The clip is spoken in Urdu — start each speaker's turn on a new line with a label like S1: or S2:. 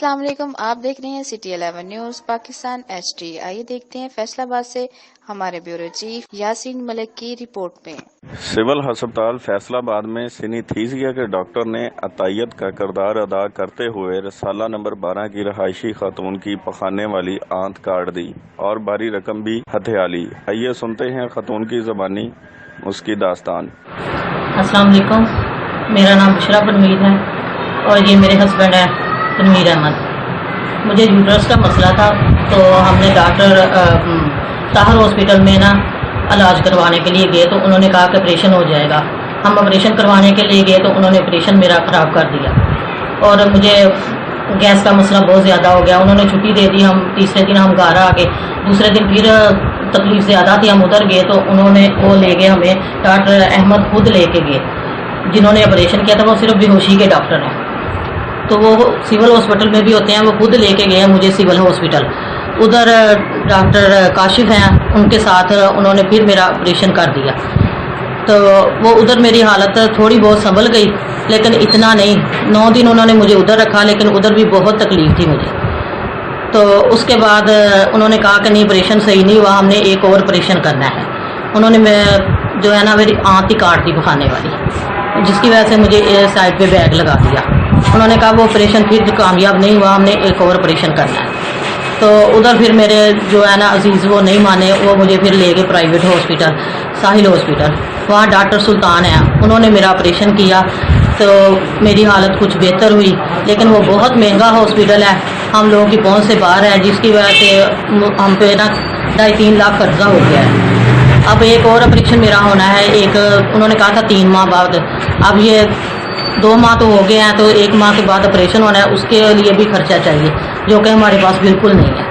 S1: السلام علیکم، آپ دیکھ رہے ہیں سٹی 11 نیوز پاکستان HD۔ آئیے دیکھتے ہیں فیصل آباد سے ہمارے بیورو چیف یاسین ملک کی رپورٹ میں۔
S2: سول ہسپتال فیصل آباد میں سینیتھیزیا کے ڈاکٹر نے عطیت کا کردار ادا کرتے ہوئے رسالہ نمبر 12 کی رہائشی خاتون کی پخانے والی آنت کاٹ دی اور بھاری رقم بھی ہتھیا لی۔ آئیے سنتے ہیں خاتون کی زبانی اس کی داستان۔
S3: السلام علیکم، میرا نام بشرا پنویر ہے اور یہ میرے ہسبینڈ ہے تنویر احمد۔ مجھے یوٹرس کا مسئلہ تھا تو ہم نے ڈاکٹر طاہر ہاسپٹل میں علاج کروانے کے لیے گئے تو انہوں نے کہا کہ آپریشن ہو جائے گا۔ ہم آپریشن کروانے کے لیے گئے تو انہوں نے آپریشن میرا خراب کر دیا اور مجھے گیس کا مسئلہ بہت زیادہ ہو گیا۔ انہوں نے چھٹی دے دی، ہم تیسرے دن ہم گھر آ گئے۔ دوسرے دن پھر تکلیف زیادہ تھی، ہم ادھر گئے تو انہوں نے وہ لے گئے، ہمیں ڈاکٹر احمد خود لے کے گئے۔ جنہوں نے آپریشن کیا تھا وہ صرف بے ہوشی کے ڈاکٹر ہیں، تو وہ سول ہاسپٹل میں بھی ہوتے ہیں، وہ خود لے کے گئے مجھے سول ہاسپٹل۔ ادھر ڈاکٹر کاشف ہیں، ان کے ساتھ انہوں نے پھر میرا آپریشن کر دیا۔ تو وہ ادھر میری حالت تھوڑی بہت سنبھل گئی لیکن اتنا نہیں۔ 9 دن انہوں نے مجھے ادھر رکھا لیکن ادھر بھی بہت تکلیف تھی مجھے۔ تو اس کے بعد انہوں نے کہا کہ نہیں آپریشن صحیح نہیں ہوا، ہم نے ایک اور آپریشن کرنا ہے۔ انہوں نے جو ہے نا میری آنت ہی کاٹ دی پخانے والی، جس کی وجہ سے مجھے سائڈ پہ بیگ لگا دیا۔ انہوں نے کہا وہ آپریشن پھر کامیاب نہیں ہوا، ہم نے ایک اور آپریشن کرنا ہے۔ تو ادھر پھر میرے جو ہے نا عزیز وہ نہیں مانے، وہ مجھے پھر لے گئے پرائیویٹ ہاسپٹل ساحل ہاسپٹل۔ وہاں ڈاکٹر سلطان ہیں، انہوں نے میرا آپریشن کیا تو میری حالت کچھ بہتر ہوئی، لیکن وہ بہت مہنگا ہاسپٹل ہے، ہم لوگوں کی پہنچ سے باہر ہے، جس کی وجہ سے ہم پہ نا 2.5-3 لاکھ قرضہ ہو گیا ہے۔ اب ایک اور آپریشن میرا ہونا ہے، ایک انہوں نے کہا تھا 3 ماہ بعد، اب یہ 2 ماہ تو ہو گئے ہیں، تو 1 ماہ کے بعد آپریشن ہونا ہے، اس کے لیے بھی خرچہ چاہیے جو کہ ہمارے پاس بالکل نہیں ہے۔